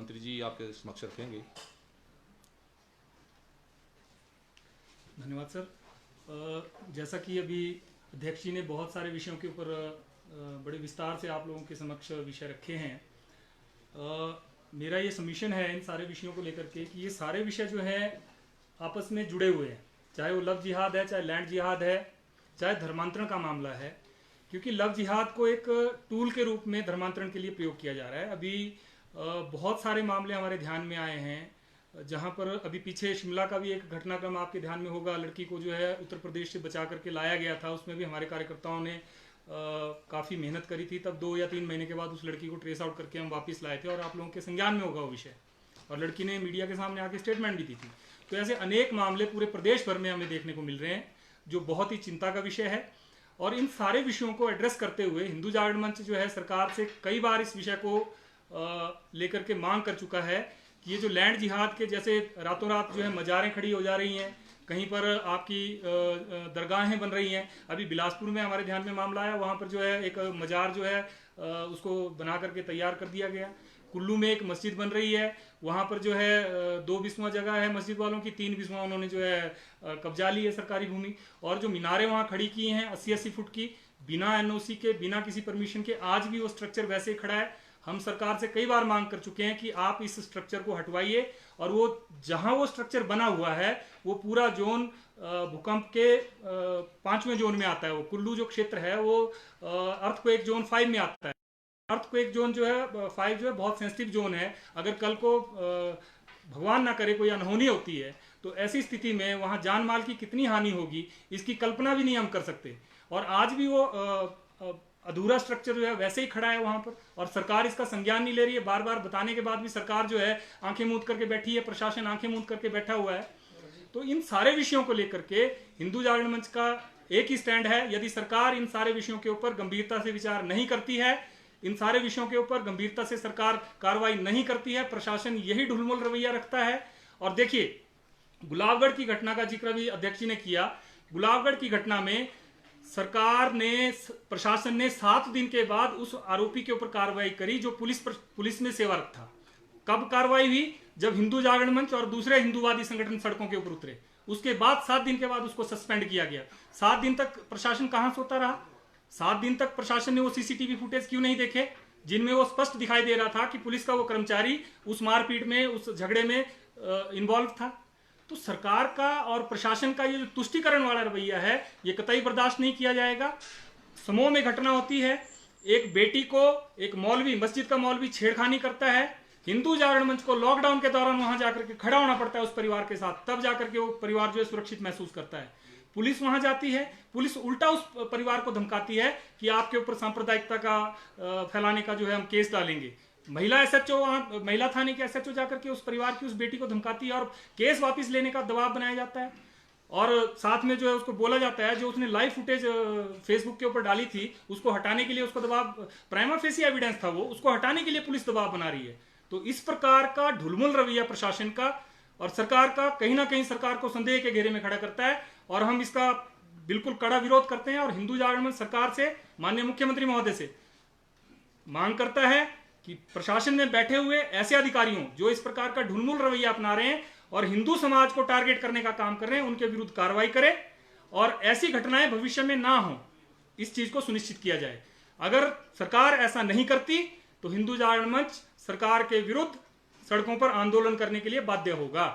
मंत्री जी आपके समक्ष रखेंगे। धन्यवाद सर। जैसा कि अभी अध्यक्ष जी ने बहुत सारे विषयों के ऊपर बड़े विस्तार से आप लोगों के समक्ष विषय रखे हैं। मेरा ये सबमिशन है इन सारे विषयों को लेकर के कि ये सारे विषय जो हैं आपस में जुड़े हुए हैं, चाहे वो लव जिहाद है, चाहे लैंड जिहाद है, चाहे धर्मांतरण का मामला है। क्योंकि लव जिहाद को एक टूल के रूप में धर्मांतरण के लिए प्रयोग किया जा रहा है। अभी बहुत सारे मामले हमारे ध्यान में आए हैं, जहां पर अभी पीछे शिमला का भी एक घटनाक्रम आपके ध्यान में होगा। लड़की को जो है उत्तर प्रदेश से बचा करके लाया गया था, उसमें भी हमारे कार्यकर्ताओं ने काफ़ी मेहनत करी थी। तब 2 या 3 महीने के बाद उस लड़की को ट्रेस आउट करके हम वापस लाए थे, और आप लोगों के संज्ञान में होगा वो विषय, और लड़की ने मीडिया के सामने आके स्टेटमेंट भी दी थी। तो ऐसे अनेक मामले पूरे प्रदेश भर में हमें देखने को मिल रहे हैं, जो बहुत ही चिंता का विषय है। और इन सारे विषयों को एड्रेस करते हुए हिंदू जागरण मंच जो है सरकार से कई बार इस विषय को लेकर के मांग कर चुका है कि ये जो लैंड जिहाद के जैसे रातों रात जो है मज़ारें खड़ी हो जा रही हैं, कहीं पर आपकी दरगाहें बन रही हैं। अभी बिलासपुर में हमारे ध्यान में मामला आया, वहाँ पर जो है एक मज़ार जो है उसको बना करके तैयार कर दिया गया। कुल्लू में एक मस्जिद बन रही है, वहाँ पर जो है 2 बिस्वा जगह है मस्जिद वालों की, 3 बिस्वा उन्होंने जो है कब्जा ली है सरकारी भूमि। और जो मीनारें वहाँ खड़ी की हैं 80-80 फुट की, बिना एनओसी के, बिना किसी परमिशन के, आज भी वो स्ट्रक्चर वैसे ही खड़ा है। हम सरकार से कई बार मांग कर चुके हैं कि आप इस स्ट्रक्चर को हटवाइए, और वो जहां वो स्ट्रक्चर बना हुआ है वो पूरा जोन भूकंप के 5वें जोन में आता है। वो कुल्लू जो क्षेत्र है वो अर्थक्वेक जोन 5 में आता है। अर्थक्वेक जोन जो है 5 जो है बहुत सेंसिटिव जोन है। अगर कल को भगवान ना करे कोई अनहोनी होती है तो ऐसी स्थिति में वहां जान माल की कितनी हानि होगी इसकी कल्पना भी नहीं हम कर सकते। और आज भी वो अधूरा स्ट्रक्चर जो है वैसे ही खड़ा है वहां पर, और सरकार इसका संज्ञान नहीं ले रही है। बार बार बताने के बाद भी सरकार जो है आंखें मूंद करके बैठी है, प्रशासन आंखें मूंद करके बैठा हुआ है। तो इन सारे विषयों को लेकर के हिंदू जागरण मंच का एक ही स्टैंड है, यदि सरकार इन सारे विषयों के ऊपर गंभीरता से विचार नहीं करती है, इन सारे विषयों के ऊपर गंभीरता से सरकार कार्रवाई नहीं करती है, प्रशासन यही ढुलमुल रवैया रखता है। और देखिए, गुलाबगढ़ की घटना का जिक्र भी अध्यक्ष जी ने किया। गुलाबगढ़ की घटना में सरकार ने, प्रशासन ने 7 दिन के बाद उस आरोपी के ऊपर कार्रवाई करी जो पुलिस में सेवारत था। कब कार्रवाई हुई? जब हिंदू जागरण मंच और दूसरे हिंदूवादी संगठन सड़कों के ऊपर उतरे। उसके बाद 7 दिन के बाद उसको सस्पेंड किया गया। 7 दिन तक प्रशासन कहां सोता रहा? 7 दिन तक प्रशासन ने वो सीसीटीवी फुटेज क्यों नहीं देखे जिनमें वो स्पष्ट दिखाई दे रहा था कि पुलिस का वो कर्मचारी उस मारपीट में, उस झगड़े में इन्वॉल्व था? तो सरकार का और प्रशासन का ये जो तुष्टीकरण वाला रवैया है ये कतई बर्दाश्त नहीं किया जाएगा। समूह में घटना होती है, एक बेटी को एक मौलवी, मस्जिद का मौलवी छेड़खानी करता है, हिंदू जागरण मंच को लॉकडाउन के दौरान वहां जाकर के खड़ा होना पड़ता है उस परिवार के साथ, तब जाकर के वो परिवार जो है सुरक्षित महसूस करता है। पुलिस वहां जाती है, पुलिस उल्टा उस परिवार को धमकाती है कि आपके ऊपर सांप्रदायिकता का फैलाने का जो है हम केस डालेंगे। महिला एसएचओ, महिला थाने के एसएचओ जाकर के उस परिवार की, उस बेटी को धमकाती है और केस वापस लेने का दबाव बनाया जाता है। और साथ में जो है उसको बोला जाता है, जो उसने लाइव फुटेज फेसबुक के ऊपर डाली थी उसको हटाने के लिए, उसको दबाव, प्राइमा फेसी एविडेंस था वो, उसको हटाने के लिए पुलिस दबाव बना रही है। तो इस प्रकार का ढुलमुल रवैया प्रशासन का और सरकार का कहीं ना कहीं सरकार को संदेह के घेरे में खड़ा करता है, और हम इसका बिल्कुल कड़ा विरोध करते हैं। और हिंदू जागरण मंच सरकार से, माननीय मुख्यमंत्री महोदय से मांग करता है कि प्रशासन में बैठे हुए ऐसे अधिकारियों जो इस प्रकार का ढुलमुल रवैया अपना रहे हैं और हिंदू समाज को टारगेट करने का काम कर रहे हैं, उनके विरुद्ध कार्रवाई करें और ऐसी घटनाएं भविष्य में ना हो, इस चीज को सुनिश्चित किया जाए। अगर सरकार ऐसा नहीं करती तो हिंदू जागरण मंच सरकार के विरुद्ध सड़कों पर आंदोलन करने के लिए बाध्य होगा।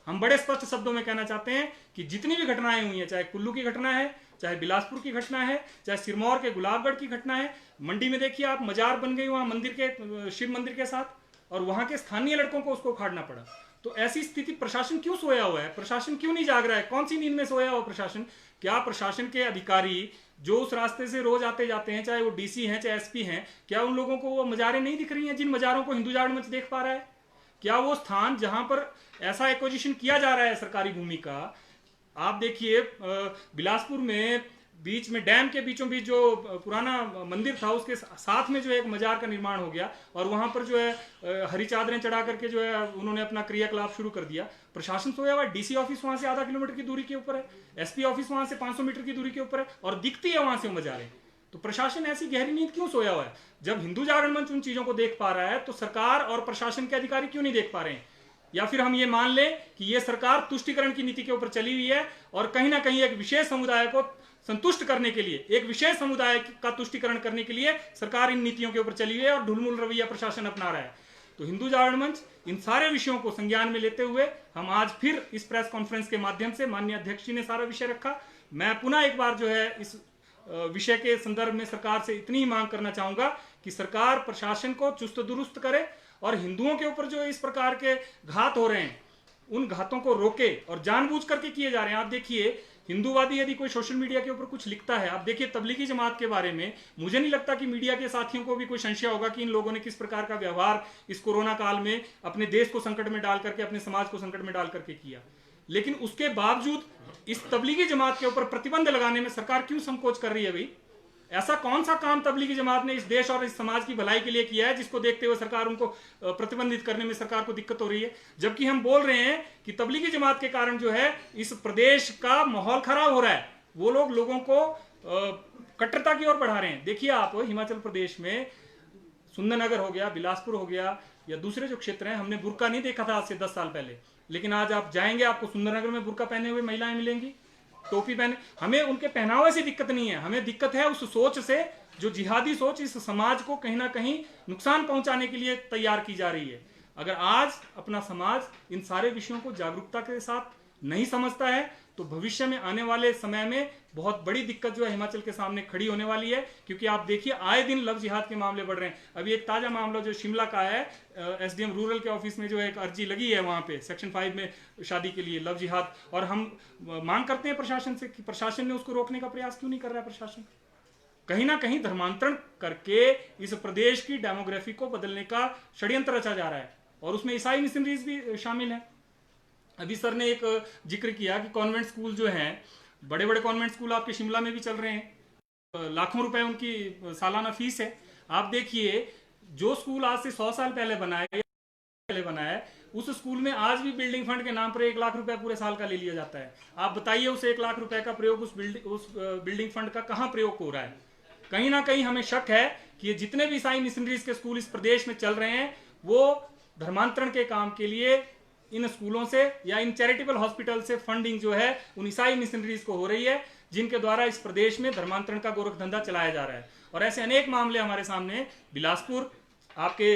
हम बड़े स्पष्ट शब्दों में कहना चाहते हैं कि जितनी भी घटनाएं हुई हैं, चाहे कुल्लू की घटना है, चाहे बिलासपुर की घटना है, चाहे सिरमौर के गुलाबगढ़ की घटना है, मंडी में देखिए आप, मजार बन गई वहां मंदिर के, शिव मंदिर के साथ, और वहां के स्थानीय लड़कों को उसको उखाड़ना पड़ा। तो ऐसी स्थिति, प्रशासन क्यों सोया हुआ है? प्रशासन क्यों नहीं जाग रहा है? कौन सी नींद में सोया हुआ प्रशासन? क्या प्रशासन के अधिकारी जो उस रास्ते से रोज आते जाते हैं, चाहे वो डीसी हैं चाहे एसपी हैं, क्या उन लोगों को वो मजारें नहीं दिख रही हैं जिन मजारों को हिंदू जागरण मंच देख पा रहा है? क्या वो स्थान जहां पर ऐसा एक्विजिशन किया जा रहा है सरकारी भूमि का, आप देखिए बिलासपुर में बीच में, डैम के बीचों बीच जो पुराना मंदिर था उसके साथ में जो है एक मजार का निर्माण हो गया, और वहां पर जो है हरी चादरें चढ़ा करके जो है उन्होंने अपना क्रियाकलाप शुरू कर दिया। प्रशासन सोया हुआ है। डीसी ऑफिस वहां से आधा किलोमीटर की दूरी के ऊपर है, एसपी ऑफिस वहां से 500 मीटर की दूरी के ऊपर है, और दिखती है वहां से मजारें। तो प्रशासन ऐसी गहरी नींद क्यों सोया हुआ है? जब हिंदू जागरण मंच उन चीजों को देख पा रहा है तो सरकार और प्रशासन के अधिकारी क्यों नहीं देख पा रहे हैं? या फिर हम ये मान लें कि ये सरकार तुष्टिकरण की नीति के ऊपर चली हुई है और कहीं ना कहीं एक विशेष समुदाय को संतुष्ट करने के लिए, एक विशेष समुदाय का तुष्टिकरण करने के लिए सरकार इन नीतियों के ऊपर चली हुई है और ढुलमुल रवैया प्रशासन अपना रहा है। तो हिंदू जागरण मंच इन सारे विषयों को संज्ञान में लेते हुए हम आज फिर इस प्रेस कॉन्फ्रेंस के माध्यम से, माननीय अध्यक्ष जी ने सारा विषय रखा, मैं पुनः एक बार जो है इस विषय के संदर्भ में सरकार से इतनी ही मांग करना चाहूंगा कि सरकार प्रशासन को चुस्त दुरुस्त करे और हिंदुओं के ऊपर जो इस प्रकार के घात हो रहे हैं उन घातों को रोके और जानबूझ करके किए जा रहे हैं। आप देखिए, हिंदूवादी यदि कोई सोशल मीडिया के ऊपर कुछ लिखता है, आप देखिए तबलीगी जमात के बारे में, मुझे नहीं लगता कि मीडिया के साथियों को भी कोई संशय होगा कि इन लोगों ने किस प्रकार का व्यवहार इस कोरोना काल में अपने देश को संकट में डाल करके, अपने समाज को संकट में डाल करके किया। लेकिन उसके बावजूद इस तबलीगी जमात के ऊपर प्रतिबंध लगाने में सरकार क्यों संकोच कर रही है? भाई, ऐसा कौन सा काम तबलीगी जमात ने इस देश और इस समाज की भलाई के लिए किया है जिसको देखते हुए सरकार उनको प्रतिबंधित करने में सरकार को दिक्कत हो रही है? जबकि हम बोल रहे हैं कि तबलीगी जमात के कारण जो है इस प्रदेश का माहौल खराब हो रहा है, वो लोगों को कट्टरता की ओर बढ़ा रहे हैं। देखिए आप हिमाचल प्रदेश में सुंदरनगर हो गया, बिलासपुर हो गया या दूसरे जो क्षेत्र हैं, हमने बुर्का नहीं देखा था आज से 10 साल पहले, लेकिन आज आप जाएंगे आपको सुंदरनगर में बुर्का पहने हुए महिलाएं मिलेंगी, टोपी पहने। हमें उनके पहनावे से दिक्कत नहीं है, हमें दिक्कत है उस सोच से जो जिहादी सोच इस समाज को कहीं ना कहीं नुकसान पहुंचाने के लिए तैयार की जा रही है। अगर आज अपना समाज इन सारे विषयों को जागरूकता के साथ नहीं समझता है तो भविष्य में आने वाले समय में बहुत बड़ी दिक्कत जो है हिमाचल के सामने खड़ी होने वाली है। क्योंकि आप देखिए आए दिन लव जिहाद के मामले बढ़ रहे हैं। अभी एक ताजा मामला जो शिमला का है, एसडीएम रूरल के ऑफिस में जो एक अर्जी लगी है वहां पे सेक्शन 5 में शादी के लिए लव जिहाद, और हम मांग करते हैं प्रशासन से कि प्रशासन ने उसको रोकने का प्रयास क्यों नहीं कर रहा है? प्रशासन कहीं ना कहीं धर्मांतरण करके इस प्रदेश की डेमोग्राफी को बदलने का षड्यंत्र रचा जा रहा है और उसमें ईसाई मिशनरीज भी शामिल है। अभी सर ने एक जिक्र किया कि कॉन्वेंट स्कूल जो हैं, बड़े बड़े कॉन्वेंट स्कूल आपके शिमला में भी चल रहे हैं, लाखों रुपए उनकी सालाना फीस है। आप देखिए जो स्कूल आज से 100 साल पहले बनाया है उस स्कूल में आज भी बिल्डिंग फंड के नाम पर 1 लाख रुपए पूरे साल का ले लिया जाता है। आप बताइए उस 1 लाख रुपए का प्रयोग उस बिल्डिंग फंड का कहाँ प्रयोग हो रहा है? कहीं ना कहीं हमें शक है कि ये जितने भी ईसाई मिशनरीज के स्कूल इस प्रदेश में चल रहे हैं वो धर्मांतरण के काम के लिए इन स्कूलों से या इन चैरिटेबल हॉस्पिटल से फंडिंग जो है उन ईसाई मिशनरीज को हो रही है, जिनके द्वारा इस प्रदेश में धर्मांतरण का गोरख धंधा चलाया जा रहा है। और ऐसे अनेक मामले हमारे सामने बिलासपुर, आपके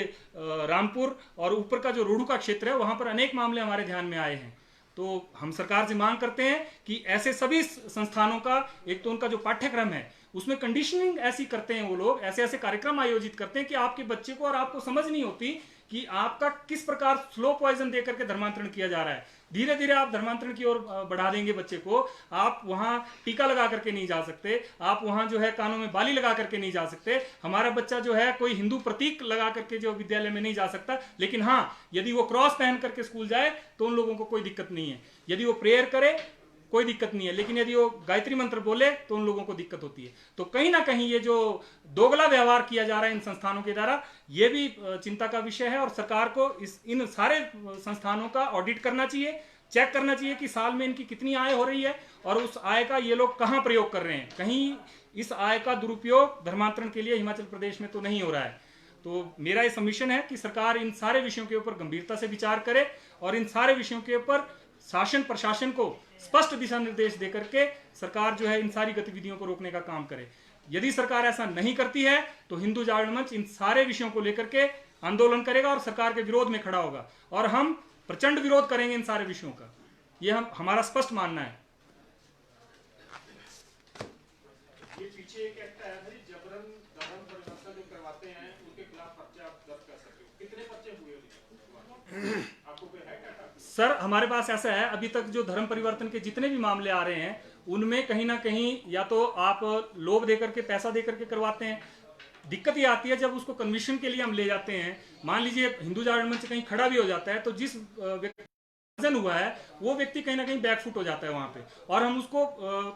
रामपुर और ऊपर का जो रोडू का क्षेत्र है वहां पर अनेक मामले हमारे ध्यान में आए हैं। तो हम सरकार से मांग करते हैं कि ऐसे सभी संस्थानों का, एक तो उनका जो पाठ्यक्रम है उसमें कंडीशनिंग ऐसी करते हैं वो लोग, ऐसे ऐसे कार्यक्रम आयोजित करते हैं कि आपके बच्चे को, और आपको समझ नहीं होती कि आपका किस प्रकार स्लो पॉइजन देकर के धर्मांतरण किया जा रहा है। धीरे धीरे आप धर्मांतरण की ओर बढ़ा देंगे बच्चे को। आप वहां टीका लगा करके नहीं जा सकते, आप वहां जो है कानों में बाली लगा करके नहीं जा सकते। हमारा बच्चा जो है कोई हिंदू प्रतीक लगा करके जो विद्यालय में नहीं जा सकता, लेकिन हाँ यदि वो क्रॉस पहन करके स्कूल जाए तो उन लोगों को कोई दिक्कत नहीं है। यदि वो प्रेयर करे कोई दिक्कत नहीं है, लेकिन यदि वो गायत्री मंत्र बोले तो उन लोगों को दिक्कत होती है। तो कहीं ना कहीं ये जो दोगला व्यवहार किया जा रहा है इन संस्थानों के द्वारा, ये भी चिंता का विषय है और सरकार को इन सारे संस्थानों का ऑडिट करना चाहिए, चेक करना चाहिए कि साल में इनकी कितनी आय हो रही है और उस आय का ये लोग कहाँ प्रयोग कर रहे हैं। कहीं इस आय का दुरुपयोग धर्मांतरण के लिए हिमाचल प्रदेश में तो नहीं हो रहा है। तो मेरा ये सबमिशन है कि सरकार इन सारे विषयों के ऊपर गंभीरता से विचार करे और इन सारे विषयों के ऊपर शासन प्रशासन को स्पष्ट दिशा निर्देश देकर के सरकार जो है इन सारी गतिविधियों को रोकने का काम करे। यदि सरकार ऐसा नहीं करती है तो हिंदू जागरण मंच इन सारे विषयों को लेकर के आंदोलन करेगा और सरकार के विरोध में खड़ा होगा और हम प्रचंड विरोध करेंगे इन सारे विषयों का। यह हमारा स्पष्ट मानना है। ये पीछे एक एक्ट आया था जबरन धर्म परिवर्तन जो करवाते हैं उनके खिलाफ पर्चे आप दर्ज कर सकते हो। कितने पर्चे हुए आपको कोई है क्या? सर हमारे पास ऐसा है, अभी तक जो धर्म परिवर्तन के जितने भी मामले आ रहे हैं उनमें कहीं ना कहीं या तो आप लोभ देकर के, पैसा देकर के करवाते हैं। दिक्कत ये आती है जब उसको कन्विक्शन के लिए हम ले जाते हैं, मान लीजिए हिंदू जागरण मंच कहीं खड़ा भी हो जाता है तो जिस व्यक्ति हुआ है वो व्यक्ति कहीं ना कहीं बैकफुट हो जाता है वहां पे, और हम उसको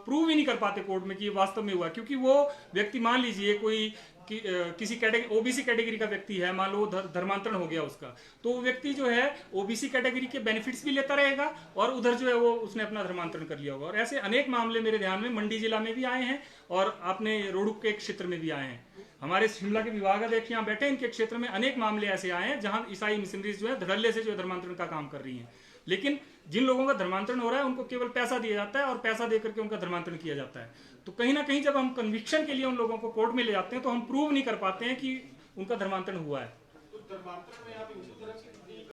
प्रूव ही नहीं कर पाते कोर्ट में कि ये वास्तव में हुआ, क्योंकि वो व्यक्ति मान लीजिए कोई किसी कैटेगरी ओबीसी कैटेगरी का व्यक्ति है, मान लो धर्मांतरण हो गया उसका, तो वो व्यक्ति जो है ओबीसी कैटेगरी के बेनिफिट्स भी लेता रहेगा और उधर जो है वो उसने अपना धर्मांतरण कर लिया होगा। और ऐसे अनेक मामले मेरे ध्यान में मंडी जिला में भी आए हैं और आपने रोहड़ू के क्षेत्र में भी आए हैं। हमारे शिमला के विभागाध्यक्ष यहाँ बैठे, इनके क्षेत्र में अनेक मामले ऐसे आए हैं जहां ईसाई मिशनरीज जो है धड़ल्ले से जो धर्मांतरण का काम कर रही हैं। लेकिन जिन लोगों का धर्मांतरण हो रहा है उनको केवल पैसा दिया जाता है और पैसा दे करके उनका धर्मांतरण किया जाता है। तो कहीं ना कहीं जब हम कन्विक्शन के लिए उन लोगों को कोर्ट में ले जाते हैं तो हम प्रूव नहीं कर पाते हैं कि उनका धर्मांतरण हुआ है। तो धर्मांतरण में आप इसी तरह